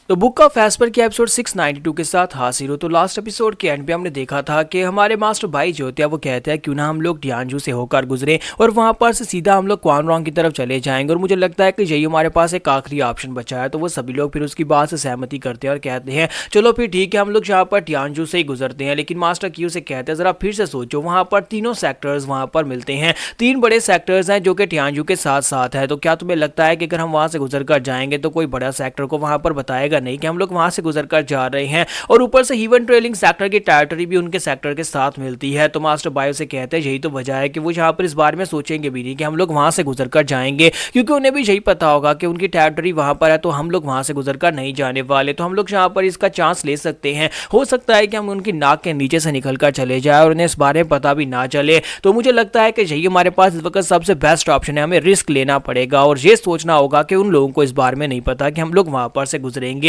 तो book of Esper के episode 692 के साथ हाजिर हो। तो लास्ट एपिसोड के एंड पे हमने देखा था कि हमारे मास्टर भाई जो होते हैं वो कहते हैं क्यों ना हम लोग टियानजू से होकर गुजरे और वहां पर से सीधा हम लोग क्वान रॉन्ग की तरफ चले जाएंगे। और मुझे लगता है कि यही हमारे पास एक आखिरी ऑप्शन बचा है। तो वो सभी लोग फिर उसकी बात से सहमति करते हैं और कहते हैं चलो फिर ठीक है, हम लोग यहाँ पर टियानजू से ही गुजरते हैं। लेकिन मास्टर क्यू से कहते हैं जरा फिर से सोचो, वहां पर तीनों सेक्टर्स वहां पर मिलते हैं, तीन बड़े सेक्टर्स हैं जो कि टियानजू के साथ साथ है। तो क्या तुम्हें लगता है कि अगर हम वहां से गुजर कर जाएंगे तो कोई बड़ा सेक्टर को वहां पर बताएगा नहीं कि हम लोग वहां से गुजर कर जा रहे हैं? और ऊपर से हीवन ट्रेलिंग सेक्टर की टेरिटरी भी उनके सेक्टर के साथ मिलती है। तो मास्टर बायो से कहते हैं यही तो वजह है कि वो यहाँ पर इस बारे में सोचेंगे भी नहीं कि हम लोग वहां से गुजर कर जाएंगे, क्योंकि उन्हें भी यही पता होगा कि उनकी टेरिटरी वहां पर है तो हम लोग वहां से गुजर कर नहीं जाने वाले। तो हम लोग यहाँ पर इसका चांस ले सकते हैं, हो सकता है कि हम उनकी नाक के नीचे से निकल कर चले जाए और उन्हें इस बारे में पता भी ना चले। तो मुझे लगता है कि यही हमारे पास इस वक्त सबसे बेस्ट ऑप्शन है। हमें रिस्क लेना पड़ेगा और ये सोचना होगा कि उन लोगों को इस बारे में नहीं पता कि हम लोग वहां पर से गुजरेंगे।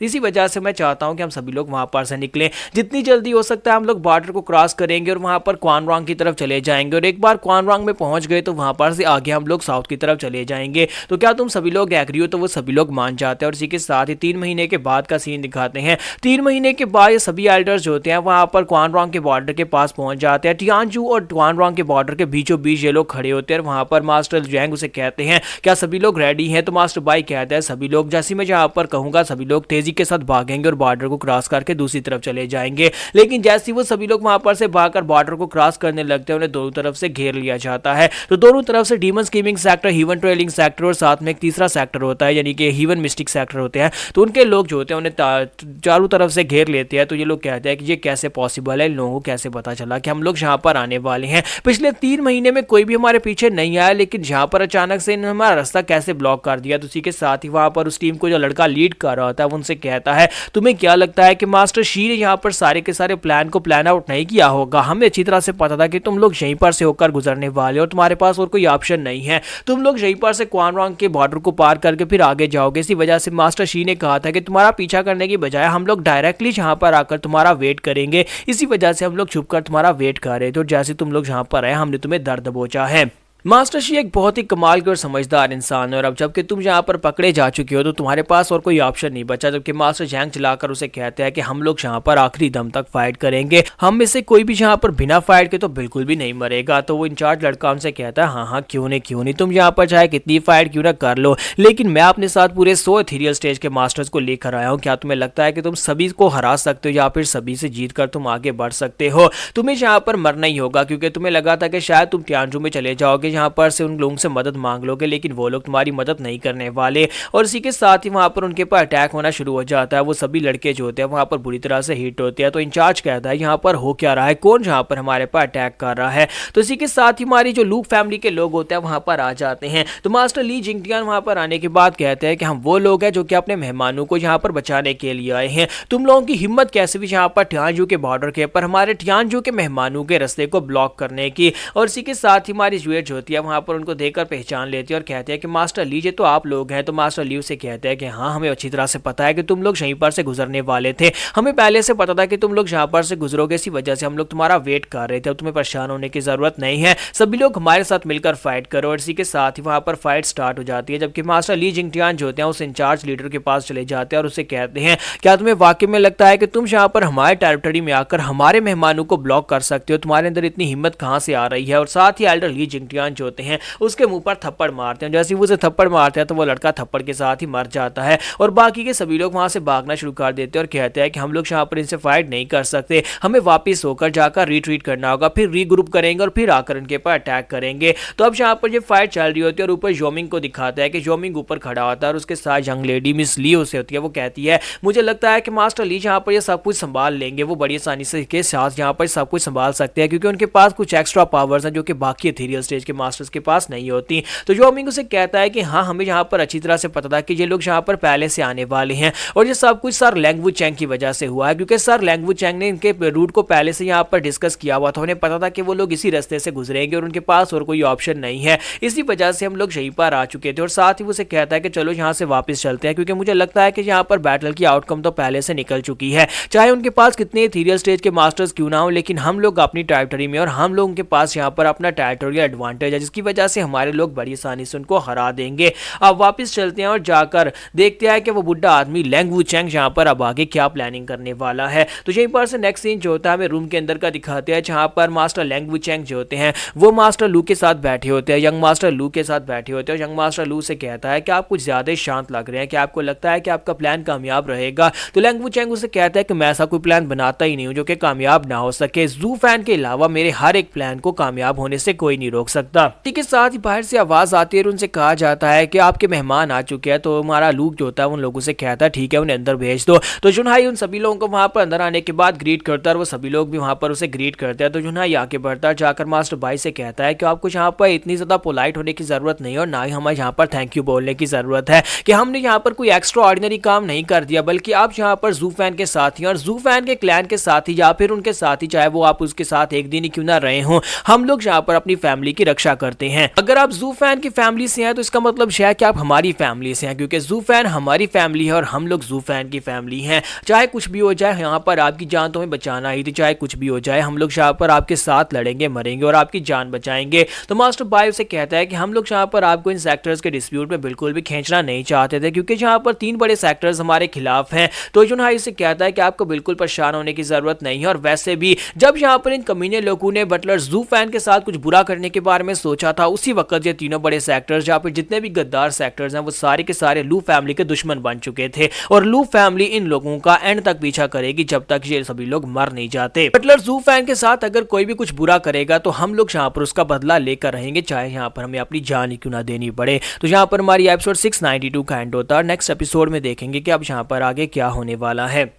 इसी वजह से मैं चाहता हूं कि हम सभी लोग वहां पर से निकलें, जितनी जल्दी हो सकता है हम लोग बॉर्डर को क्रॉस करेंगे और वहां पर क्वान रॉन्ग की तरफ चले जाएंगे। और एक बार क्वान रॉन्ग में पहुंच गए तो वहां पर से आगे हम लोग साउथ की तरफ चले जाएंगे। तो क्या तुम सभी लोग एग्री हो? तो वो सभी लोग मान जाते हैं और इसी के साथ ही 3 महीने के बाद का सीन दिखाते हैं। 3 महीने के बाद ये सभी एल्डर्स जो होते हैं वहां पर क्वान रॉन्ग के बॉर्डर के पास पहुंच जाते हैं। टियानजू और क्वान रॉन्ग के बॉर्डर के बीचों बीच ये लोग खड़े होते हैं। वहां पर मास्टर जैंग उसे कहते हैं क्या सभी लोग रेडी हैं? तो मास्टर बाई कहता है सभी लोग, जैसे मैं जहां पर कहूंगा सभी लोग तेजी के साथ भागेंगे और बॉर्डर को क्रॉस करके दूसरी तरफ चले जाएंगे। लेकिन जैसे वो सभी लोग वहां पर से भागकर बॉर्डर को क्रॉस करने लगते हैं उन्हें दोनों तरफ से घेर लिया जाता है। तो दोनों तरफ से डीमन स्कीमिंग सेक्टर, हीवन ट्रेलिंग सेक्टर और साथ में एक तीसरा सेक्टर होता है यानी कि हीवन मिस्टिक सेक्टर होते हैं। तो उनके लोग जो होते हैं उन्हें चारों तरफ से घेर लेते हैं। तो ये लोग कहते हैं कि ये कैसे पॉसिबल है, इन लोगों को कैसे पता चला कि हम लोग यहाँ पर आने वाले हैं? पिछले 3 महीने में कोई भी हमारे पीछे नहीं आया, लेकिन यहाँ पर अचानक से इन्होंने हमारा रास्ता कैसे ब्लॉक कर दिया? तो उसी के साथ ही वहां पर उस टीम को जो लड़का लीड कर रहा होता है उनसे कहता है तुम्हें क्या लगता है कि मास्टर शी ने यहाँ पर सारे के सारे प्लान को प्लान आउट नहीं किया होगा? हमें अच्छी तरह से पता था कि तुम लोग यहीं पर से होकर गुजरने वाले और तुम्हारे पास और कोई ऑप्शन नहीं है। तुम लोग यहीं पर से क्वान रॉन्ग के बॉर्डर को पार करके फिर आगे जाओगे। इसी वजह से मास्टर शी ने कहा था कि तुम्हारा पीछा करने की बजाय हम लोग डायरेक्टली यहाँ पर आकर तुम्हारा वेट करेंगे। इसी वजह से हम लोग छुपकर तुम्हारा वेट कर रहे थे और जैसे तुम लोग यहाँ पर आए हमने तुम्हें दर्द दबोचा है। मास्टर शी एक बहुत ही कमाल के और समझदार इंसान है और अब जबकि तुम यहाँ पर पकड़े जा चुके हो तो तुम्हारे पास और कोई ऑप्शन नहीं बचा। जबकि मास्टर जैंग चलाकर उसे कहते हैं कि हम लोग यहाँ पर आखिरी दम तक फाइट करेंगे, हम में से कोई भी यहाँ पर बिना फाइट के तो बिल्कुल भी नहीं मरेगा। तो वो इंचार्ज लड़का उनसे कहता है हाँ हाँ क्यों नहीं, तुम यहाँ पर चाहे कितनी फाइट क्यों ना कर लो, लेकिन मैं अपने साथ पूरे 100 एथेरियल स्टेज के मास्टर्स को लेकर आया हूँ। क्या तुम्हें लगता है कि तुम सभी को हरा सकते हो या फिर सभी से जीत कर तुम आगे बढ़ सकते हो? तुम्हें यहाँ पर मरना ही होगा, क्योंकि तुम्हें लगा था कि शायद तुम टियानजू में चले जाओगे, यहाँ पर से उन लोगों से मदद मांग लोगे, लेकिन वो लोग तुम्हारी मदद नहीं करने वाले। और इसी के साथ ही वहां पर उनके पर अटैक होना शुरू हो जाता है। वो सभी लड़के जो होते हैं वहां पर बुरी तरह से हिट होते हैं। तो इंचार्ज कहता है यहाँ पर हो क्या रहा है, कौन यहाँ पर हमारे पर अटैक कर रहा है? तो इसी के साथ ही हमारी जो लूक फैमिली के लोग होते हैं वहां पर आ जाते हैं। तो मास्टर ली जिंगटियान वहां पर आने के बाद कहते हैं कि हम वो लोग हैं जो कि अपने मेहमानों को यहाँ पर बचाने के लिए आए हैं। तुम लोगों की हिम्मत कैसे भी यहाँ पर टियानजू के बॉर्डर के पर हमारे टियानजू के मेहमानों के रास्ते को ब्लॉक करने की? और इसी के साथ ही हमारी ज्वेट जो होती है वहां पर उनको देखकर पहचान लेती है और कहते हैं कि मास्टर लीजिए तो आप लोग हैं। तो मास्टर ली से कहते हैं कि हाँ हमें अच्छी तरह से पता है कि तुम लोग यहीं पर से गुजरने वाले थे, हमें पहले से पता था कि तुम लोग यहाँ पर से गुजरोगे, इसी वजह से हम लोग तुम्हारा वेट कर रहे थे। अब तुम्हें परेशान होने की जरूरत नहीं है, सभी लोग हमारे साथ मिलकर फाइट करो। और इसी के साथ ही वहां पर फाइट स्टार्ट हो जाती है। जबकि मास्टर ली जिंगटियान जो होते हैं उस इंचार्ज लीडर के पास चले जाते हैं और उसे कहते हैं क्या तुम्हें वाकई में लगता है कि तुम यहाँ पर हमारे टेरिटरी में आकर हमारे मेहमानों को ब्लॉक कर सकते हो? तुम्हारे अंदर इतनी हिम्मत कहां से आ रही है? और साथ ही एल्डर ली जिंगटियान जो होते हैं उसके मुंह पर थप्पड़ मारते हैं। जैसे वो उसे थप्पड़ मारते हैं तो वो लड़का थप्पड़ के साथ ही मर जाता है और बाकी के सभी लोग वहां से भागना शुरू कर देते हैं और कहते हैं कि हम लोग यहाँ पर इनसे फाइट नहीं कर सकते, हमें वापस होकर जाकर रिट्रीट करना होगा, फिर रीग्रुप करेंगे और फिर आकर इनके पर अटैक करेंगे। तो अब यहाँ पर ये फाइट चल रही होती है और ऊपर जोमिंग को दिखाता है कि जोमिंग ऊपर खड़ा होता है और उसके साथ यंग लेडी मिस ली उसे होती है। वो कहती है मुझे लगता है कि मास्टर ली यहाँ पर ये सब कुछ संभाल लेंगे, वो बड़ी आसानी से के साथ यहाँ पर सब कुछ संभाल सकते हैं क्योंकि उनके पास कुछ एक्स्ट्रा पावर्स हैं जो कि बाकी एथेरियल स्टेज के मास्टर्स के पास नहीं होती। तो जोमिंग उसे कहता है कि हाँ हमें यहाँ पर अच्छी तरह से पता था कि ये लोग यहाँ पर पहले से आने वाले हैं और ये सब कुछ सर लैंगवू चैंग की वजह से हुआ है, क्योंकि सर लैंगवू चैंग ने इनके रूट को पहले से यहाँ पर डिस्कस किया हुआ था। उन्हें पता था कि वो लोग इसी रास्ते से गुजरेंगे और उनके पास और कोई ऑप्शन नहीं है, इसी वजह से हम लोग यहीं पर आ चुके थे। और साथ ही वो उसे कहता है कि चलो यहाँ से वापस चलते हैं, क्योंकि मुझे लगता है कि यहाँ पर बैटल की आउटकम तो पहले से निकल चुकी है, चाहे उनके पास कितने एथेरियल स्टेज के मास्टर्स क्यों ना हो, लेकिन हम लोग अपनी टेरिटरी में और हम लोगों के पास यहाँ पर अपना टेरिटोरियल एडवांटेज जाए, जिसकी वजह से हमारे लोग बड़ी आसानी से उनको हरा देंगे। अब वापस चलते हैं और जाकर देखते हैं कि वो बुढ़ा आदमी लैंग वुचेंग यहाँ पर अब आगे क्या प्लानिंग करने वाला है। तो यहीं पर से नेक्स्ट सीन जो होता है हमें रूम के अंदर का दिखाते हैं, जहाँ पर मास्टर लैंग वुचेंग जो होते हैं वो मास्टर लू के साथ बैठे होते हैं, यंग मास्टर लू के साथ बैठे होते हैं। और यंग मास्टर लू से कहता है कि आप कुछ ज्यादा शांत लग रहे हैं, कि आपको लगता है कि आपका प्लान कामयाब रहेगा। तो लैंग वुचेंग उसे कहता है कि मैं ऐसा कोई प्लान बनाता ही नहीं हूं जो कि कामयाब ना हो सके। ज़ू फैन के अलावा मेरे हर एक प्लान को कामयाब होने से कोई नहीं रोक सकता। इसी के साथ ही बाहर से आवाज आती है और उनसे कहा जाता है कि आपके मेहमान आ चुके हैं। तो हमारा लूक जो होता है उन लोगों से कहता है ठीक है उन्हें अंदर भेज दो। तो जुनहाई उन सभी लोगों को वहां पर अंदर आने के बाद ग्रीट करता है और वो सभी लोग भी वहां पर उसे ग्रीट करते हैं। तो जुनहाई आगे बढ़ता है, जाकर मास्टर बाई से कहता है कि आपको यहाँ पर इतनी ज्यादा पोलाइट होने की जरूरत नहीं है और ना ही हमें यहाँ पर थैंक यू बोलने की जरूरत है, कि हमने यहाँ पर कोई एक्स्ट्रा ऑर्डिनरी काम नहीं कर दिया, बल्कि आप यहाँ पर ज़ू फैन के साथ ही और ज़ू फैन के क्लैन के साथ ही या फिर उनके साथ ही, चाहे वो आप उसके साथ एक दिन ही क्यों ना रहे हों, हम लोग यहाँ पर अपनी फैमिली की रक्षा करते हैं। अगर आप ज़ू फैन की फैमिली से हैं तो इसका मतलब है कि आप हमारी फैमिली से हैं, क्योंकि ज़ू फैन हमारी फैमिली है और हम लोग ज़ू फैन की फैमिली हैं। चाहे कुछ भी हो जाए यहाँ पर आपकी जान तो हमें बचाना ही थी, चाहे कुछ भी हो जाए हम लोग यहाँ पर आपके साथ लड़ेंगे, मरेंगे और आपकी जान बचाएंगे। तो मास्टर बाई उसे कहता है कि हम लोग यहाँ पर आपको इन सेक्टर्स के डिस्प्यूट में बिल्कुल भी खींचना नहीं चाहते थे, क्योंकि यहाँ पर 3 बड़े सेक्टर्स हमारे खिलाफ हैं। तो जुनहाई से कहता है कि आपको बिल्कुल परेशान होने की जरूरत नहीं है, और वैसे भी जब यहाँ पर इन कमीने लोगों ने बटलर ज़ू फैन के साथ कुछ बुरा करने के बारे में सोचा था, उसी वक्त ये तीनों बड़े सेक्टर्स जहाँ पर जितने भी गद्दार सेक्टर्स हैं वो सारे के सारे लू फैमिली के दुश्मन बन चुके थे, और लू फैमिली इन लोगों का एंड तक पीछा करेगी जब तक ये सभी लोग मर नहीं जाते। बटलर ज़ू फैन के साथ अगर कोई भी कुछ बुरा करेगा तो हम लोग यहाँ पर उसका बदला लेकर रहेंगे, चाहे यहाँ पर हमें अपनी जान ही क्यों ना देनी पड़े। तो यहाँ पर हमारी एपिसोड 692 का एंड होता है। नेक्स्ट एपिसोड में देखेंगे कि अब यहाँ पर आगे क्या होने वाला है।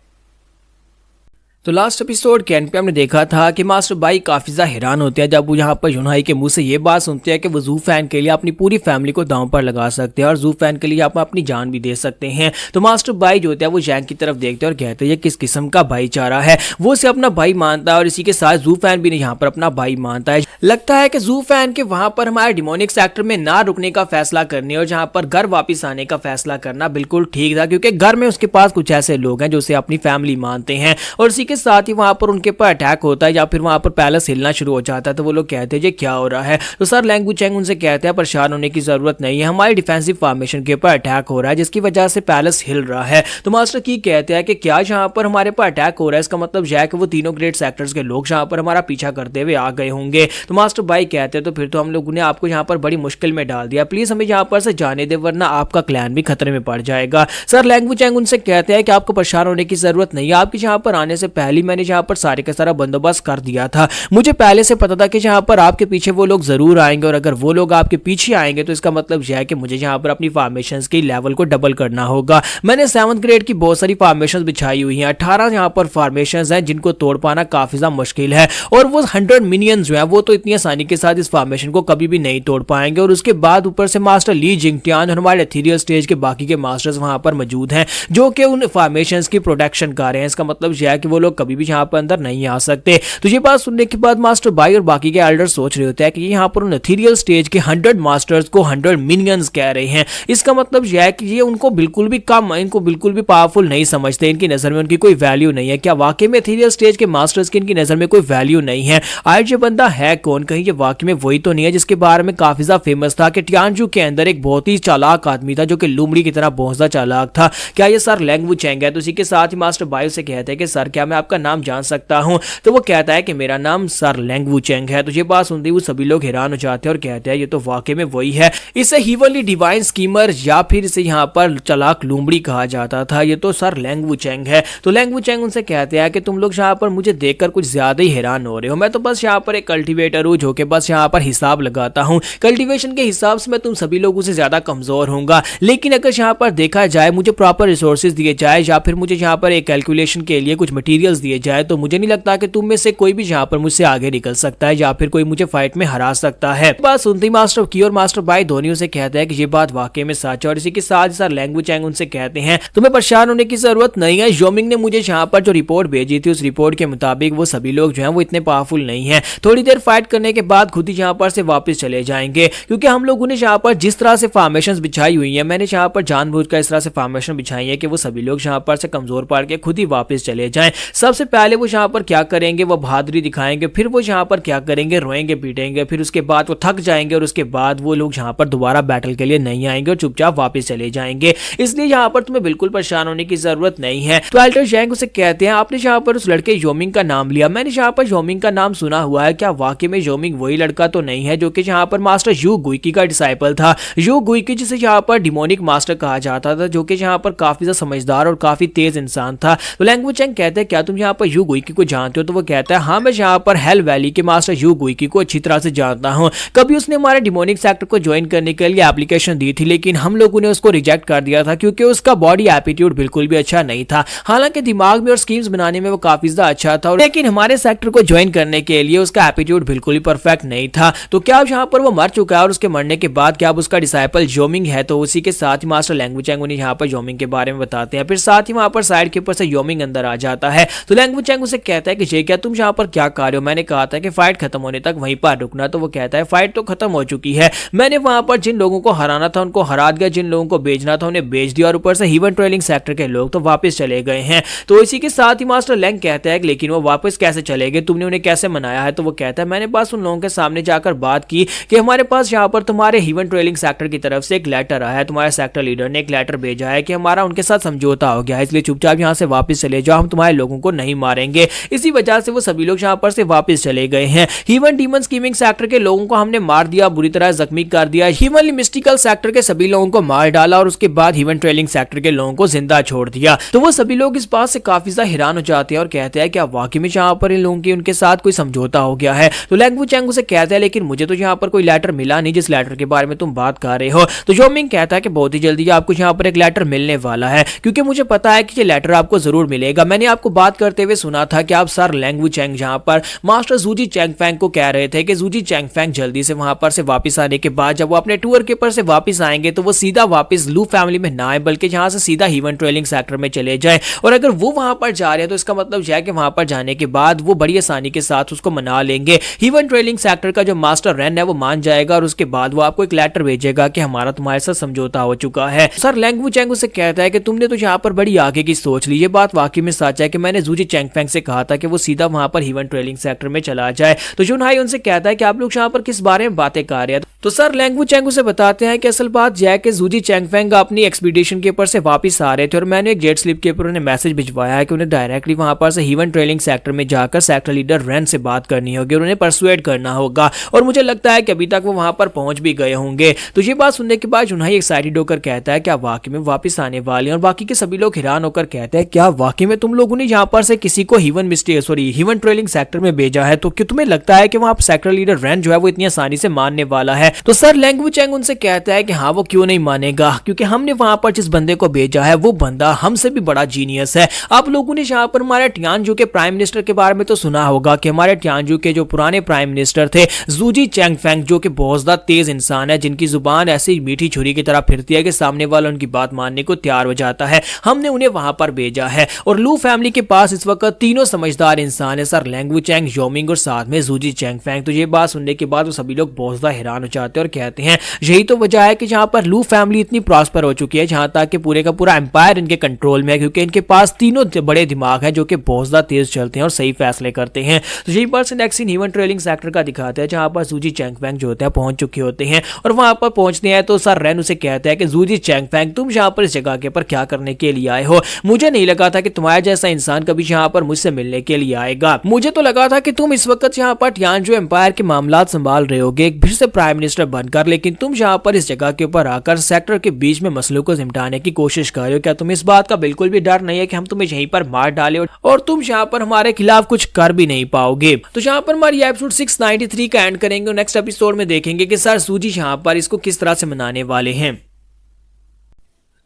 तो लास्ट एपिसोड के एंड पे हमने देखा था कि मास्टर बाई काफी ज्यादा हैरान होते हैं जब वो यहाँ पर जुनहाई के मुंह से ये बात सुनते हैं कि वो ज़ू फैन के लिए अपनी पूरी फैमिली को दांव पर लगा सकते हैं और ज़ू फैन के लिए आप अपनी जान भी दे सकते हैं। तो मास्टर बाई जो होता है वो जैंग की तरफ देखते हैं और कहते हैं ये किस किस्म का भाईचारा है, वो उसे अपना भाई मानता है और इसी के साथ ज़ू फैन भी यहाँ पर अपना भाई मानता है। लगता है कि ज़ू फैन के वहां पर हमारे डिमोनिक सेक्टर में ना रुकने का फैसला करने और जहाँ पर घर वापिस आने का फैसला करना बिल्कुल ठीक था, क्योंकि घर में उसके पास कुछ ऐसे लोग हैं जो उसे अपनी फैमिली मानते हैं। और इसी के साथ ही वहां पर उनके पर अटैक होता है या फिर वहां पर पैलेस हिलना शुरू हो जाता है। तो वो लोग कहते हैं ये क्या हो रहा है। तो सर लैंग वुचेंग उनसे कहते हैं परेशान होने की जरूरत नहीं है, हमारी डिफेंसिव फॉर्मेशन के ऊपर अटैक हो रहा है जिसकी वजह से पैलेस हिल रहा है। तो मास्टर की कहते हैं कि क्या यहाँ पर हमारे पर अटैक हो रहा है, इसका मतलब यह है कि वो तीनों ग्रेट सेक्टर्स के लोग यहाँ पर हमारा पीछा करते हुए आ गए होंगे। तो मास्टर भाई कहते हैं तो फिर तो हम लोगों ने आपको यहाँ पर बड़ी मुश्किल में डाल दिया, प्लीज हमें यहाँ पर से जाने दे वरना आपका क्लैन भी खतरे में पड़ जाएगा। सर लैंग वुचेंग उनसे कहते हैं कि आपको परेशान होने की जरूरत नहीं है, आपके यहाँ पर आने से पहले मैंने यहाँ पर सारे का सारा बंदोबस्त कर दिया था। मुझे पहले से पता था कि यहाँ पर आपके पीछे वो लोग जरूर आएंगे और अगर वो लोग आपके पीछे आएंगे तो इसका मतलब यह है कि मुझे यहाँ पर अपनी फॉर्मेशंस के लेवल को डबल करना होगा। मैंने 7th ग्रेड की बहुत सारी फॉर्मेशंस बिछाई हुई हैं, 18 यहाँ पर फॉर्मेशंस हैं जिनको तोड़ पाना काफी ज्यादा मुश्किल है और वो 100 मिनियंस जो है वो तो इतनी आसानी के साथ इस फॉर्मेशन को कभी भी नहीं तोड़ पाएंगे। और उसके बाद ऊपर से मास्टर ली जिंगटियान और हमारे एथीरियल स्टेज के बाकी के मास्टर्स वहां पर मौजूद हैं जो कि उन फॉर्मेशंस की प्रोटेक्शन कर रहे हैं। इसका मतलब यह है कि वो लोग कभी भी यहाँ पर अंदर नहीं आ सकते। तो ये बात सुनने के बाद मास्टर बाई और बाकी के एल्डर सोच रहे होते हैं कि यहाँ पर उन एथीरियल स्टेज के 100 मास्टर्स को 100 मिनियंस कह रहे हैं। इसका मतलब यह है कि ये उनको बिल्कुल भी कम, इनको बिल्कुल भी पावरफुल नहीं समझते, इनकी नजर में उनकी कोई वैल्यू नहीं है। क्या वाकई में एथीरियल स्टेज के मास्टर्स की इनकी नजर में कोई वैल्यू नहीं है? आज ये बंदा है कौन? कहीं ये वाकई में वही तो नहीं है जिसके बारे में काफी ज्यादा फेमस था कि टियानजू के अंदर एक बहुत ही चालाक आदमी था जो कि लुमड़ी की तरह बहुत ज्यादा चालाक था। क्या ये सर लैंग वुचेंग है? तो इसी के साथ ही मास्टर बाई से कहते हैं कि सर क्या मैं आपका नाम जान सकता हूं? तो वो कहता है कि मेरा नाम सर लैंग वुचेंग है। तो ये बात सुनते ही वो सभी लोग हैरान हो जाते हैं और कहते हैं ये तो वाकई में वही है, इसे हीवनली डिवाइन स्कीमर या फिर इसे यहाँ पर चालाक लुमड़ी कहा जाता था, ये तो सर लैंग वुचेंग है। तो लैंग वुचेंग उनसे कहते हैं कि तुम लोग यहाँ पर मुझे देखकर कुछ ज्यादा ही हैरान हो रहे हो, मैं तो बस यहाँ पर एक कल्टीवेटर हूँ जो कि बस यहाँ पर हिसाब लगाता हूँ, कल्टीवेशन के हिसाब से मैं तुम सभी लोगों से ज्यादा कमजोर होऊंगा। लेकिन अगर यहाँ पर देखा जाए मुझे प्रॉपर रिसोर्सेज दिए जाए या फिर मुझे यहाँ पर एक कैलकुलेशन के लिए कुछ मटेरियल्स दिए जाए तो मुझे नहीं लगता कि तुम में से कोई भी यहाँ पर मुझसे आगे निकल सकता है या फिर कोई मुझे फाइट में हरा सकता है। बात सुनते ही मास्टर की और मास्टर बाई दोनों से कहते हैं कि ये बात वाकई में सच है। और इसी के साथ सर लैंग वुचेंग उनसे कहते हैं तुम्हें परेशान होने की जरूरत नहीं है, योमिंग ने मुझे यहाँ पर जो रिपोर्ट भेजी थी उस रिपोर्ट के मुताबिक वो सभी लोग जो है वो इतने पावरफुल नहीं है, थोड़ी देर फाइट करने के बाद खुद ही यहाँ पर से वापस चले जाएंगे क्योंकि हम लोगों ने यहाँ पर जिस तरह से फॉर्मेशन बिछाई हुई है, मैंने यहाँ पर जानबूझकर इस तरह से फॉर्मेशन बिछाई है कि वो सभी लोग यहाँ पर से कमजोर पड़ के खुद ही वापस चले जाएं। सबसे पहले वो यहाँ पर क्या करेंगे, वो बहादुरी दिखाएंगे, फिर वो यहाँ पर क्या करेंगे, रोएंगे पीटेंगे, फिर उसके बाद वो थक जाएंगे और उसके बाद वो लोग यहाँ पर दोबारा बैटल के लिए नहीं आएंगे और चुपचाप वापस चले जाएंगे। इसलिए यहाँ पर तुम्हें बिल्कुल परेशान होने की जरूरत नहीं है। तो अल्टर जैंग उसे कहते हैं, आपने यहाँ पर उस लड़के योमिंग का नाम लिया, मैंने यहाँ पर योमिंग का नाम सुना हुआ है, क्या वाकई में योमिंग वही लड़का तो नहीं है जो कि यहाँ पर मास्टर यू गुइकी का डिसाइपल था? यू गुइकी जिसे यहाँ पर डिमोनिक मास्टर कहा जाता था, जो कि यहाँ पर काफी ज्यादा समझदार और काफी तेज इंसान था। तो लैंग चैंग कहते हैं, क्या तुम यहाँ पर यू गुइकी को जानते हो? तो वो कहता है, हाँ मैं यहाँ पर हेल वैली के मास्टर यू गुइकी को अच्छी तरह से जानता हूँ। कभी उसने हमारे डिमोनिक सेक्टर को ज्वाइन करने के लिए एप्लीकेशन दी थी, लेकिन हम लोगों ने उसको रिजेक्ट कर दिया था क्योंकि उसका बॉडी एटीट्यूड बिल्कुल भी अच्छा नहीं था। हालांकि दिमाग में और स्कीम्स बनाने में वो काफी ज्यादा अच्छा था, लेकिन हमारे सेक्टर को ज्वाइन करने के लिए उसका एटीट्यूड बिल्कुल ही परफेक्ट नहीं था। तो क्या अब यहाँ पर वो मर चुका है और उसके मरने के बाद क्या अब उसका डिसाइपल योमिंग है? तो उसी के साथ ही मास्टर लैंग चैंग उन्हें यहाँ पर योमिंग के बारे में बताते हैं। फिर साथ ही वहां पर साइड के ऊपर से योमिंग अंदर आ जाता है। तो लैंग चैंग उसे कहता है कि जे क्या तुम यहाँ पर क्या कर रहे हो? मैंने कहा था कि फाइट खत्म होने तक वहीं पर रुकना। तो वो कहता है, फाइट तो खत्म हो चुकी है, मैंने वहां पर जिन लोगों को हराना था उनको हरा दिया, जिन लोगों को भेजना था उन्हें भेज दिया और ऊपर से हीवन ट्रेलिंग सेक्टर के लोग तो वापस चले गए हैं। तो इसी के साथ ही मास्टर लैंग कहता है, लेकिन वो वापस कैसे चले गए, तुमने उन्हें कैसे मनाया है? तो वो कहता है, मैंने बस उन लोगों के सामने जाकर बात की कि हमारे पास यहाँ पर तुम्हारे हीवन ट्रेलिंग सेक्टर की तरफ से एक लेटर आया है, तुम्हारे सेक्टर लीडर ने एक लेटर भेजा है कि हमारा उनके साथ समझौता हो गया है, इसलिए चुपचाप यहाँ से वापस चले जाओ, हम तुम्हारे लोगों को नहीं मारेंगे। इसी वजह से वो सभी लोग यहाँ पर से वापस चले गए हैं। हीवन डीमन स्कीमिंग सेक्टर के लोगों को हमने मार दिया, बुरी तरह जख्मी कर दिया, हीवन मिस्टिकल सेक्टर के सभी लोगों को मार डाला और उसके बाद हीवन ट्रेलिंग सेक्टर के लोगों को जिंदा छोड़ दिया। तो वो सभी लोग इस बात से काफी ज्यादा हैरान हो जाते हैं और कहते हैं, क्या वाकई में यहाँ पर इन लोगों की उनके साथ कोई समझौता हो गया है? तो लैंग चैंग उसे कहता है, लेकिन मुझे तो यहाँ पर कोई लेटर मिला नहीं जिस लेटर के बारे में तुम बात कर रहे हो। तो योमिंग कहता है कि बहुत ही जल्दी आपको यहाँ पर एक लेटर मिलने वाला है, क्योंकि मुझे पता है कि ये लेटर आपको जरूर मिलेगा। मैंने आपको बात करते हुए सुना था कि आप सर लैंग चैंग यहाँ पर मास्टर जूजी चैंगफैंग को कह रहे थे कि जूजी चैंगफैंग जल्दी से वहां पर से वापस आने के बाद जब वो अपने टूर के ऊपर से वापस आएंगे तो वो सीधा वापस लू फैमिली में ना आए, बल्कि यहाँ से सीधा हीवन ट्रेलिंग सेक्टर में चले जाए। और अगर वो वहां पर जा रहे हैं तो इसका मतलब यह है कि वहां पर जाने के बाद वो बड़ी आसानी के साथ उसको मना लेंगे। हीवन ट्रेलिंग सेक्टर का जो मास्टर रेन है वो मान जाएगा और उसके बाद वो आपको एक लेटर भेजेगा कि हमारा तुम्हारे साथ समझौता हो चुका है। सर लैंग चैंग उसे कहता है कि तुमने तो यहाँ पर बड़ी आगे की सोच ली, ये बात वाकई में सच है कि मैंने जूजी चैंगफैंग से कहा था कि वो सीधा वहां पर हीवन ट्रेलिंग सेक्टर में चला जाए। तो जुनहाई उनसे कहता है कि आप लोग यहाँ पर किस बारे में बातें कर रहे हैं? तो सर लैंग चैंग उसे बताते हैं कि असल बात यह है कि जूजी चैंगफैंग अपनी एक्सपीडिशन के ऊपर से वापस आ रहे थे और मैंने एक जेट स्लिप के ऊपर उन्हें मैसेज भिजवाया है कि उन्हें डायरेक्टली वहां पर से हीवन ट्रेलिंग सेक्टर में जाकर सेक्टर लीडर रेन से बात करनी होगी और उन्हें परसुएड करना होगा, और मुझे लगता है कि अभी तक वो वहां पर पहुंच भी गए होंगे। तो ये बात सुनने के बाद जुनहाई एक्साइटेड होकर कहता है क्या वाकई में वापस आने वाले हैं? और बाकी के सभी लोग हैरान होकर कहते हैं, क्या वाकई में तुम लोगों ने यहाँ पर से किसी को हीवन ट्रेलिंग सेक्टर में भेजा है? तो क्या तुम्हें लगता है कि वहां सेक्टर लीडर रेन जो है वो इतनी आसानी से मानने वाला है? तो सर लैंग चैंग उनसे कहता है कि हाँ वो क्यों नहीं मानेगा, क्योंकि हमने वहां पर जिस बंदे को भेजा है वो बंदा हमसे भी बड़ा जीनियस है। आप लोगों ने यहाँ पर हमारे टियानजू के प्राइम मिनिस्टर के बारे में तो सुना होगा कि हमारे टियानजू के जो पुराने प्राइम मिनिस्टर थे जूजी चैंगफैंग, जो कि बहुत ज्यादा तेज इंसान है, जिनकी जुबान ऐसी मीठी छुरी की तरह फिरती है कि सामने वाला उनकी बात मानने को तैयार हो जाता है। हमने उन्हें वहां पर भेजा है और लू फैमिली के पास इस वक्त तीनों समझदार इंसान है, सर लैंग चैंग, योमिंग और साथ में जूजी चैंगफैंग। तो ये बात सुनने के बाद वो सभी लोग बहुत ज्यादा हैरान हो जाते हैं और कहते हैं यही तो वजह है कि जहां पर लू फैमिली इतनी प्रॉस्पर हो चुकी है, जहां तक कि पूरे का पूरा एम्पायर इनके कंट्रोल में है, क्योंकि इनके पास तीनों बड़े दिमाग हैं जो कि बहुत ज्यादा तेज चलते हैं और सही फैसले करते हैं। तो यही बात next scene heaven trailing sector का दिखाते हैं, जहां पर जूजी चैंगफैंग जो होते हैं पहुंच चुके होते हैं और वहां पर पहुंचते हैं तो सर रेन उसे कहता है कि जूजी चैंगफैंग तुम यहाँ पर इस जगह के पर क्या करने के लिए आए हो? मुझे नहीं लगा था कि तुम्हारे जैसा इंसान कभी यहाँ पर मुझसे मिलने के लिए आएगा। मुझे तो लगा था कि तुम इस वक्त यहाँ पर टियानजू एम्पायर के मामलात संभाल रहे होगे फिर से प्राइम मिनिस्टर बनकर, लेकिन तुम यहाँ पर इस जगह के ऊपर आकर सेक्टर के बीच में मसलों को निपटाने की कोशिश कर रहे हो। क्या तुम्हें इस बात का बिल्कुल भी डर नहीं है कि हम तुम्हें यहीं पर मार डाले और तुम यहाँ पर हमारे खिलाफ कुछ कर भी नहीं पाओगे? तो यहाँ पर हमारी एपिसोड 693 का एंड करेंगे और नेक्स्ट एपिसोड में देखेंगे कि सर सूजी यहाँ पर इसको किस तरह से मनाने वाले हैं।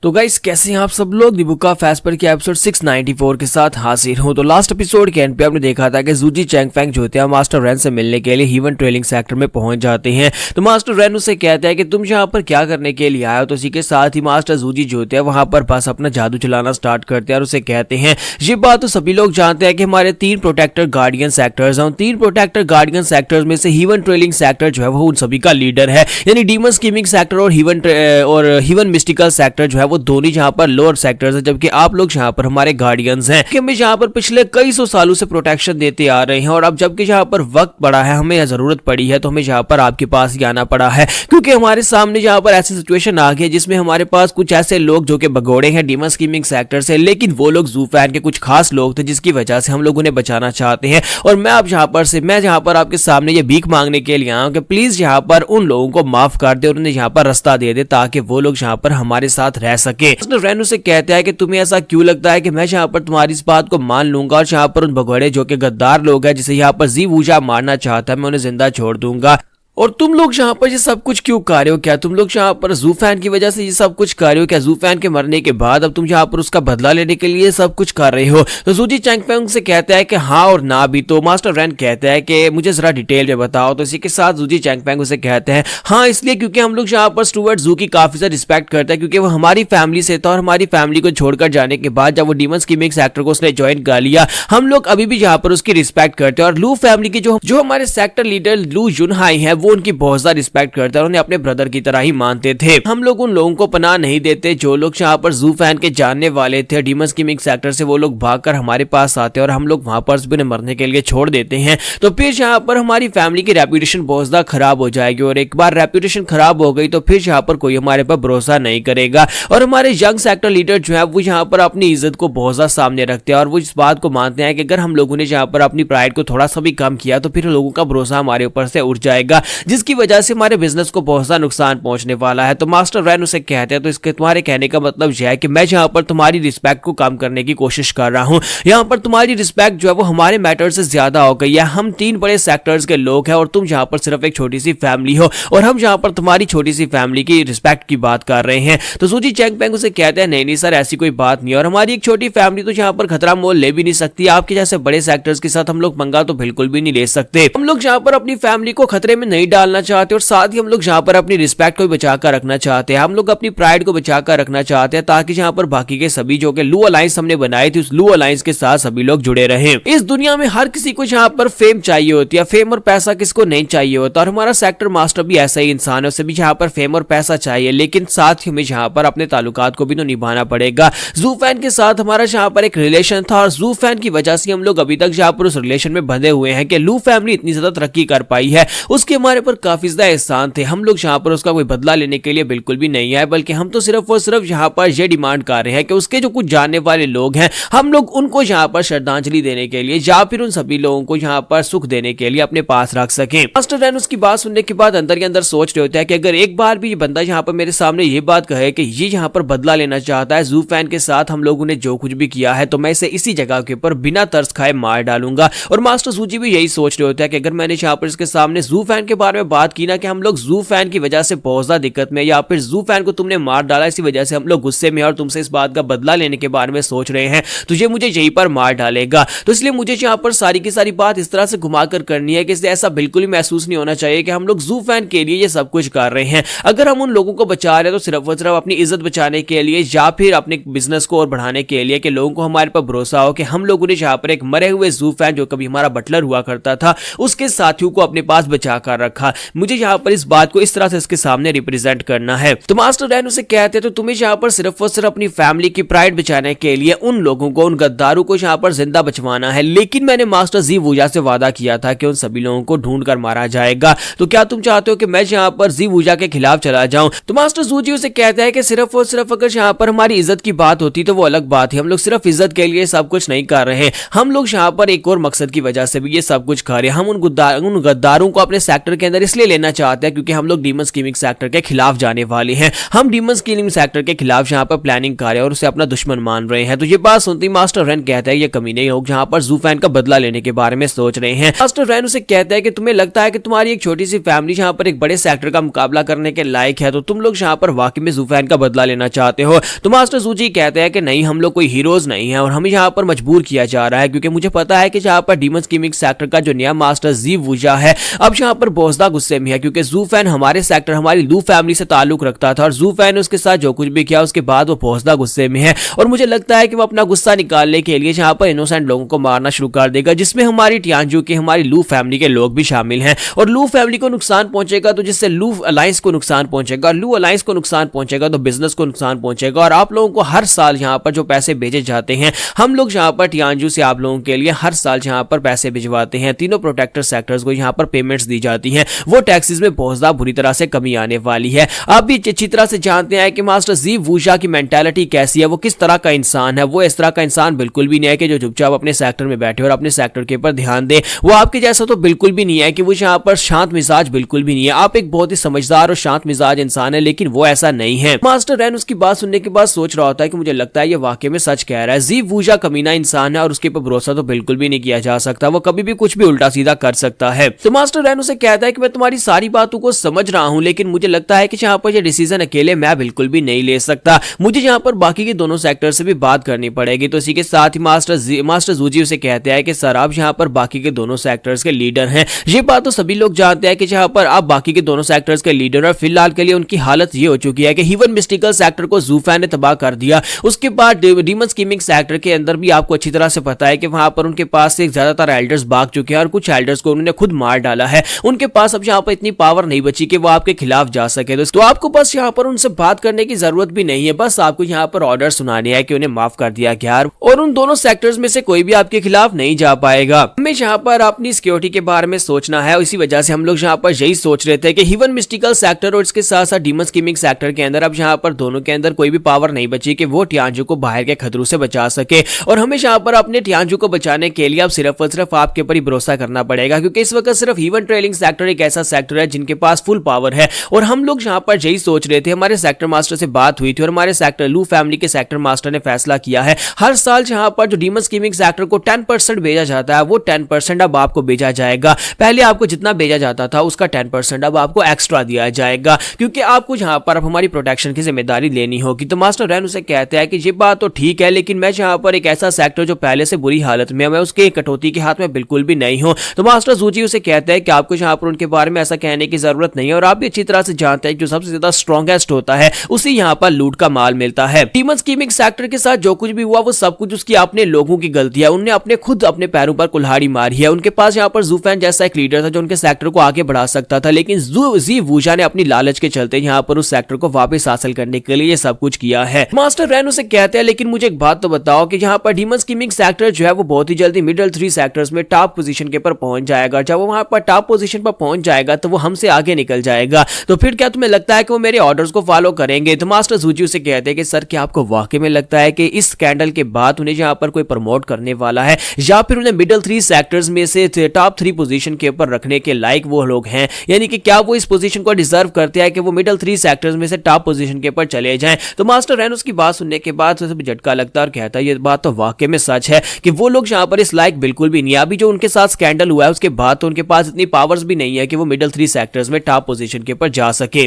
तो गाइस कैसे हैं आप सब लोग? द बुक ऑफ एस्पर के एपिसोड 694 के साथ हाजिर हूं। तो लास्ट एपिसोड के एंड पे आपने देखा था कि जूजी चैंगफैंग जो होते हैं मास्टर रेन से मिलने के लिए हीवन ट्रेलिंग सेक्टर में पहुंच जाते हैं। तो मास्टर रेन उसे कहता है कि तुम यहाँ पर क्या करने के लिए आए हो? तो इसी के साथ ही मास्टर जूजी जो होते हैं वहां पर बस अपना जादू चलाना स्टार्ट करते हैं और उसे कहते हैं, ये बात तो सभी लोग जानते हैं कि हमारे 3 प्रोटेक्टर गार्डियन सेक्टर्स हैं। 3 प्रोटेक्टर गार्डियन सेक्टर्स में से हीवन ट्रेलिंग सेक्टर जो है वो उन सभी का लीडर है, यानी डीमन स्कीमिंग सेक्टर और हीवन मिस्टिकल सेक्टर जो है वो वो दोनों यहाँ पर लोअर सेक्टर्स है, जबकि आप लोग यहाँ पर हमारे गार्डियंस हैं कि हमें यहाँ पर पिछले कई सौ सालों से प्रोटेक्शन देते आ रहे हैं। और अब जबकि यहाँ पर वक्त पड़ा है, हमें जरूरत पड़ी है, तो हमें यहाँ पर आपके पास ही आना पड़ा है, क्योंकि हमारे सामने यहाँ पर ऐसी सिचुएशन आ गई जिसमें हमारे पास कुछ ऐसे लोग जो कि भगोड़े हैं डीमन स्कीमिंग सेक्टर से, लेकिन वो लोग ज़ू फैन के कुछ खास लोग थे जिसकी वजह से हम लोग उन्हें बचाना चाहते हैं। और मैं अब यहाँ पर आपके सामने ये भीख मांगने के लिए आया हूं कि प्लीज यहाँ पर उन लोगों को माफ कर दे और उन्हें यहाँ पर रास्ता दे दे, ताकि वो लोग यहाँ पर हमारे साथ रह सके। रेनू से कहता है कि तुम्हें ऐसा क्यों लगता है कि मैं यहाँ पर तुम्हारी इस बात को मान लूंगा और यहाँ पर उन भगोड़े जो कि गद्दार लोग हैं जिसे यहाँ पर जी वूजा मारना चाहता है, मैं उन्हें जिंदा छोड़ दूंगा। और तुम लोग यहाँ पर ये सब कुछ क्यों कर रहे हो? क्या तुम लोग यहाँ पर ज़ू फैन की वजह से ये सब कुछ कर रहे हो? क्या ज़ू फैन के मरने के बाद अब तुम यहाँ पर उसका बदला लेने के लिए सब कुछ कर रहे हो? तो सूजी चैंगफेंग से कहता है कि हाँ और ना भी। तो मास्टर रैन कहता है कि मुझे जरा डिटेल में बताओ। तो इसी के साथ सूजी चैंगफेंग उसे कहते हैं हाँ इसलिए क्योंकि हम लोग यहाँ पर स्टुअर्ट ज़ू की काफी ज्यादा रिस्पेक्ट करते हैं, क्योंकि वो हमारी फैमिली से था और हमारी फैमिली को छोड़कर जाने के बाद जब वो डीमन स्कीमिंग सेक्टर को उसने ज्वाइन कर लिया, हम लोग अभी भी यहाँ पर उसकी रिस्पेक्ट करते हैं। और लू फैमिली की जो हमारे सेक्टर लीडर लू जुनहाई है वो उनकी बहुत ज्यादा रिस्पेक्ट करते हैं और उन्हें अपने ब्रदर की तरह ही मानते थे। हम लोग उन लोगों को पनाह नहीं देते जो लोग यहाँ पर ज़ू फैन के जानने वाले थे डीमन स्कीमिंग सेक्टर से, वो लोग भागकर हमारे पास आते हैं और हम लोग वहां पर भी उन्हें मरने के लिए छोड़ देते हैं। तो फिर यहाँ पर हमारी फैमिली की रेपुटेशन बहुत ज्यादा खराब हो जाएगी और एक बार रेपुटेशन खराब हो गई तो फिर यहाँ पर कोई हमारे पर भरोसा नहीं करेगा। और हमारे यंग सेक्टर लीडर जो है वो यहाँ पर अपनी इज्जत को बहुत ज्यादा सामने रखते हैं और वो इस बात को मानते हैं कि अगर हम लोगों ने यहाँ पर अपनी प्राइड को थोड़ा सा भी कम किया तो फिर लोगों का भरोसा हमारे ऊपर से उठ जाएगा, जिसकी वजह से हमारे बिजनेस को बहुत ज्यादा नुकसान पहुंचने वाला है। तो मास्टर रैन उसे कहते हैं तो इसके तुम्हारे कहने का मतलब यह है कि मैं यहाँ पर तुम्हारी रिस्पेक्ट को कम करने की कोशिश कर रहा हूँ। यहाँ पर तुम्हारी रिस्पेक्ट जो है वो हमारे मैटर से ज्यादा हो गई है। हम 3 बड़े सेक्टर्स के लोग हैं और तुम यहाँ पर सिर्फ एक छोटी सी फैमिली हो और हम यहाँ पर तुम्हारी छोटी सी फैमिली की रिस्पेक्ट की बात कर रहे हैं। तो सूजी चैंगफेंग उसे कहते हैं नहीं सर ऐसी कोई बात नहीं, और हमारी एक छोटी फैमिली तो यहाँ पर खतरा मोल ले भी नहीं सकती, आपके जैसे बड़े सेक्टर्स के साथ हम लोग पंगा तो बिल्कुल भी नहीं ले सकते। हम लोग यहाँ पर अपनी फैमिली को खतरे में नहीं डालना चाहते और साथ ही हम लोग यहाँ पर अपनी रिस्पेक्ट को बचाकर रखना चाहते हैं, हम लोग अपनी प्राइड को बचाकर रखना चाहते हैं ताकि यहाँ पर बाकी के सभी जो कि लू अलायंस हमने बनाई थी उस लू अलायंस के साथ सभी लोग जुड़े रहे। इस दुनिया में हर किसी को यहाँ पर फेम चाहिए होती है, फेम और पैसा किसको नहीं चाहिए होता, और हमारा सेक्टर मास्टर भी ऐसा ही इंसान है, उसे भी यहाँ पर फेम और पैसा चाहिए, लेकिन साथ ही हमें यहाँ पर अपने ताल्लुकात को भी तो निभाना पड़ेगा। ज़ू फैन के साथ हमारा यहाँ पर एक रिलेशन था और ज़ू फैन की वजह से हम लोग अभी तक यहाँ पर उस रिलेशन में बंधे हुए हैं कि लू फैमिली इतनी ज्यादा तरक्की कर पाई है, उसके हमारे पर काफी ज्यादा एहसान थे। हम लोग यहाँ पर उसका कोई बदला लेने के लिए बिल्कुल भी नहीं आए, बल्कि हम तो सिर्फ और सिर्फ यहाँ पर ये डिमांड कर रहे हैं कि उसके जो कुछ जानने वाले लोग हैं हम लोग उनको यहाँ पर श्रद्धांजलि देने के लिए या फिर उन सभी लोगों को यहाँ पर सुख देने के लिए अपने पास रख सके। मास्टर रैन उसकी बात सुनने के बाद अंदर के अंदर सोच रहे होते हैं कि अगर एक बार भी ये बंदा यहाँ पर मेरे सामने ये बात कहे कि ये यहाँ पर बदला लेना चाहता है ज़ू फैन के साथ हम लोगों ने जो कुछ भी किया है, तो मैं इसे इसी जगह के ऊपर बिना तरस खाए मार डालूंगा। और मास्टर सूजी भी यही सोच रहे होते हैं कि अगर मैंने यहाँ पर इसके सामने ज़ू फैन के बारे में बात की ना कि हम लोग ज़ू फैन की वजह से बहुत ज्यादा दिक्कत में, या फिर ज़ू फैन को तुमने मार डाला इसी वजह से हम लोग गुस्से में और तुमसे इस बात का बदला लेने के बारे में सोच रहे हैं, तो ये मुझे यहीं पर मार डालेगा। तो इसलिए मुझे यहाँ पर सारी की सारी बात इस तरह से घुमाकर करनी है कि इससे ऐसा बिल्कुल ही महसूस नहीं होना चाहिए कि हम लोग ज़ू फैन के लिए ये सब कुछ कर रहे हैं। अगर हम उन लोगों को बचा रहे हैं तो सिर्फ और सिर्फ अपनी इज्जत बचाने के लिए या फिर अपने बिजनेस को और बढ़ाने के लिए कि लोगों को हमारे पर भरोसा हो कि हम लोगों ने यहाँ पर एक मरे हुए ज़ू फैन जो कभी हमारा बटलर हुआ करता था उसके साथियों को अपने पास बचा कर रखा। मुझे यहाँ पर इस बात को इस तरह से इसके सामने रिप्रेजेंट करना है। तो मास्टर रैन उसे कहते हैं तो तुम्हें यहाँ पर सिर्फ और सिर्फ अपनी फैमिली की प्राइड बचाने के लिए उन लोगों को, उन गद्दारों को यहाँ पर जिंदा बचवाना है, लेकिन मैंने मास्टर जी वूजा से वादा किया था कि उन सभी लोगों को ढूंढ कर मारा जाएगा। तो क्या तुम चाहते हो कि मैं यहाँ पर जी वूजा के खिलाफ चला जाऊं? तो मास्टर जूजी उसे कहता है कि सिर्फ और सिर्फ अगर यहाँ पर हमारी इज्जत की बात होती तो वो अलग बात है, हम लोग सिर्फ इज्जत के लिए सब कुछ नहीं कर रहे, हम लोग यहाँ पर एक और मकसद की वजह से भी ये सब कुछ कर रहे हैं। हम उन गद्दारों को अपने सेक्टर के अंदर इसलिए लेना चाहते हैं क्योंकि हम लोग डीमन स्कीमिंग सेक्टर के खिलाफ जाने वाले हैं। हम डीमन स्कीमिंग सेक्टर के खिलाफ यहाँ पर प्लानिंग कर रहे हैं और उसे अपना दुश्मन मान रहे हैं। तो ये बात सुनती मास्टर रैन कहता है ये कमीने लोग जहाँ पर ज़ू फैन का बदला लेने के बारे में सोच रहे हैं। मास्टर रैन उसे कहता है कि तुम्हें लगता है कि तुम्हारी एक छोटी सी फैमिली यहाँ पर एक बड़े सेक्टर का मुकाबला करने के लायक है, तो तुम लोग यहाँ पर वाकई में ज़ू फैन का बदला लेना चाहते हो? तो मास्टर जूजी कहते हैं कि नहीं, हम लोग कोई हीरोज नहीं है और हमें यहाँ पर मजबूर किया जा रहा है क्योंकि मुझे पता है कि यहाँ पर डीमन स्कीमिंग सेक्टर का जो नया मास्टर जी वूजा है अब यहाँ पर भोसदा गुस्से में है क्योंकि जूफैन हमारे सेक्टर हमारी लू फैमिली से ताल्लुक रखता था और जूफैन ने उसके साथ जो कुछ भी किया उसके बाद वो भोसदा गुस्से में है और मुझे लगता है कि वो अपना गुस्सा निकालने के लिए जहां पर इनोसेंट लोगों को मारना शुरू कर देगा, जिसमें हमारी टियांजू के हमारी लू फैमिली के लोग भी शामिल हैं और लू फैमिली को नुकसान पहुंचेगा तो जिससे लू अलायंस को नुकसान पहुंचेगा, लू अलायंस को नुकसान पहुंचेगा तो बिजनेस को नुकसान पहुंचेगा और आप लोगों को हर साल यहाँ पर जो पैसे भेजे जाते हैं हम लोग यहाँ पर टियांजू से आप लोगों के लिए हर साल यहाँ पर पैसे भिजवाते हैं, तीनों प्रोटेक्टर सेक्टर्स को यहाँ पर पेमेंट्स दी जाती हैं, वो टैक्सेस में बहुत ज्यादा बुरी तरह से कमी आने वाली है। आप भी अच्छी तरह से जानते हैं कि मास्टर जी वूशा की मेंटालिटी कैसी है, वो किस तरह का इंसान है। वो इस तरह का इंसान बिल्कुल भी नहीं है कि जो चुपचाप अपने सेक्टर में बैठे और अपने सेक्टर के ऊपर ध्यान दे। वो आपके जैसा तो बिल्कुल भी नहीं है कि वो यहाँ पर शांत मिजाज बिल्कुल भी नहीं है। आप एक बहुत ही समझदार और शांत मिजाज इंसान है, लेकिन वो ऐसा नहीं है। मास्टर रैन उसकी बात सुनने के बाद सोच रहा होता है कि मुझे लगता है ये वाकई में सच कह रहा है। जी वूशा कमीना इंसान है और उसके ऊपर भरोसा तो बिल्कुल भी नहीं किया जा सकता, वो कभी भी कुछ भी उल्टा सीधा कर सकता है। तो मास्टर रैन उसे कहता है कि मैं तुम्हारी सारी बातों को समझ रहा हूं, लेकिन मुझे लगता है कि यहाँ पर ये डिसीजन अकेले मैं बिल्कुल भी नहीं ले सकता, मुझे यहाँ पर बाकी के दोनों सेक्टर से भी बात करनी पड़ेगी। तो इसी के साथ ही मास्टर जूजी उसे कहते हैं कि सर आप यहाँ पर बाकी के दोनों सेक्टर्स के लीडर हैं। ये बात तो सभी लोग जानते हैं कि यहाँ पर आप बाकी के दोनों सेक्टर्स के लीडर और फिलहाल के लिए उनकी हालत ये हो चुकी है कि हीवन मिस्टिकल सेक्टर को जूफैन ने तबाह कर दिया। उसके बाद डीमन स्कीमिंग सेक्टर के अंदर भी आपको अच्छी तरह से पता है कि वहां पर उनके पास से ज्यादातर एल्डर्स भाग चुके हैं और कुछ एल्डर्स को उन्होंने खुद मार डाला है। उनके पास अब यहाँ पर इतनी पावर नहीं बची कि वो आपके खिलाफ जा सके। तो आपको बस यहाँ पर उनसे बात करने की जरूरत भी नहीं है, बस आपको यहाँ पर ऑर्डर सुनाने है कि उन्हें माफ कर दिया गया और उन दोनों सेक्टर्स में से कोई भी आपके खिलाफ नहीं जा पाएगा। हमें यहाँ पर अपनी सिक्योरिटी के बारे में सोचना है, इसी वजह से हम लोग यहाँ पर यही सोच रहे थे कि हीवन मिस्टिकल सेक्टर और इसके साथ साथ डीमन स्कीमिंग सेक्टर के अंदर अब यहाँ पर दोनों के अंदर कोई भी पावर नहीं बची कि वो टियांजू को बाहर के खतरों से बचा सके और हमें यहाँ पर अपने टियांजू को बचाने के लिए अब सिर्फ और सिर्फ आपके ऊपर ही भरोसा करना पड़ेगा, क्योंकि इस वक्त सिर्फ हीवन ट्रेलिंग सेक्टर एक ऐसा सेक्टर है जिनके पास फुल पावर है। और हम लोग यहाँ पर यही सोच रहे थे, हमारे सेक्टर मास्टर से बात हुई थी और हमारे सेक्टर लू फैमिली के सेक्टर मास्टर ने फैसला किया है हर साल यहाँ पर जो डीमन स्कीमिंग सेक्टर को 10% भेजा जाता है वो 10% अब आपको भेजा जाएगा। पहले आपको जितना भेजा जाता था उसका 10% अब आपको एक्स्ट्रा दिया जाएगा, क्योंकि आपको यहाँ पर अब हमारी प्रोटेक्शन की जिम्मेदारी लेनी होगी। तो मास्टर रैन उसे कहते हैं कि ये बात तो ठीक है, लेकिन मैं यहाँ पर एक ऐसा सेक्टर जो पहले से बुरी हालत में है, मैं उसके कटौती के हाथ में बिल्कुल भी नहीं हूँ। तो मास्टर जूजी उसे कहते हैं कि आपको यहाँ पर उनके बारे में ऐसा कहने की जरूरत नहीं है और आप भी अच्छी तरह से जानते हैं जो सबसे ज्यादा स्ट्रॉन्गेस्ट होता है उसी यहाँ पर लूट का माल मिलता है। डीमन स्कीमिंग सेक्टर के साथ जो कुछ भी हुआ वो सब कुछ उसकी अपने लोगों की गलती है, उन्हें अपने खुद अपने पैरों पर कुल्हाड़ी मारी है। उनके पास यहाँ पर जूफैन जैसा एक लीडर था जो उनके सेक्टर को आगे बढ़ा सकता था, लेकिन जी वूशा ने अपनी लालच के चलते यहाँ पर उस सेक्टर को वापस हासिल करने के लिए ये सब कुछ किया है। मास्टर रैन उसे कहते हैं लेकिन मुझे एक बात तो बताओ कि यहाँ पर डीमन स्कीमिंग सेक्टर जो है वो बहुत ही जल्दी मिडिल 3 सेक्टर्स में टॉप पोजीशन के ऊपर पहुंच जाएगा। जब वो वहां पर टॉप पोजीशन पर पहुंच जाएगा तो वो हमसे आगे निकल जाएगा, तो फिर क्या तुम्हें लगता है कि वो मेरे ऑर्डर्स को फॉलो करेंगे? तो मास्टर जूजी उसे कहते हैं कि सर क्या आपको वाकई में लगता है कि इस स्कैंडल के बाद उन्हें यहाँ पर कोई प्रमोट करने वाला है या फिर उन्हें मिडिल 3 सेक्टर्स में से टॉप 3 पोजीशन के ऊपर रखने के लायक वो लोग हैं? यानी कि क्या वो इस पोजीशन को डिजर्व करते हैं कि वो मिडिल 3 सेक्टर्स में से टॉप पोजीशन के ऊपर चले जाएं? तो मास्टर रैन उसकी बात सुनने के बाद उसे झटका लगता है और कहता है ये बात तो वाकई में सच है कि वो लोग यहाँ पर इस लायक बिल्कुल भी नहीं है। अभी जो उनके साथ स्कैंडल हुआ है उसके बाद तो उनके पास इतनी पावर्स भी नहीं है कि वो मिडिल 3 सेक्टर्स में टॉप पोजीशन के ऊपर जा सके।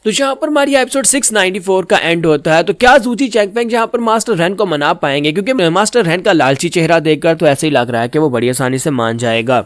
तो यहाँ पर हमारी एपिसोड 694 का एंड होता है। तो क्या जूजी चैंगफेंग यहाँ पर मास्टर रैन को मना पाएंगे? क्योंकि मास्टर रैन का लालची चेहरा देखकर तो ऐसे ही लग रहा है कि वो बड़ी आसानी से मान जाएगा।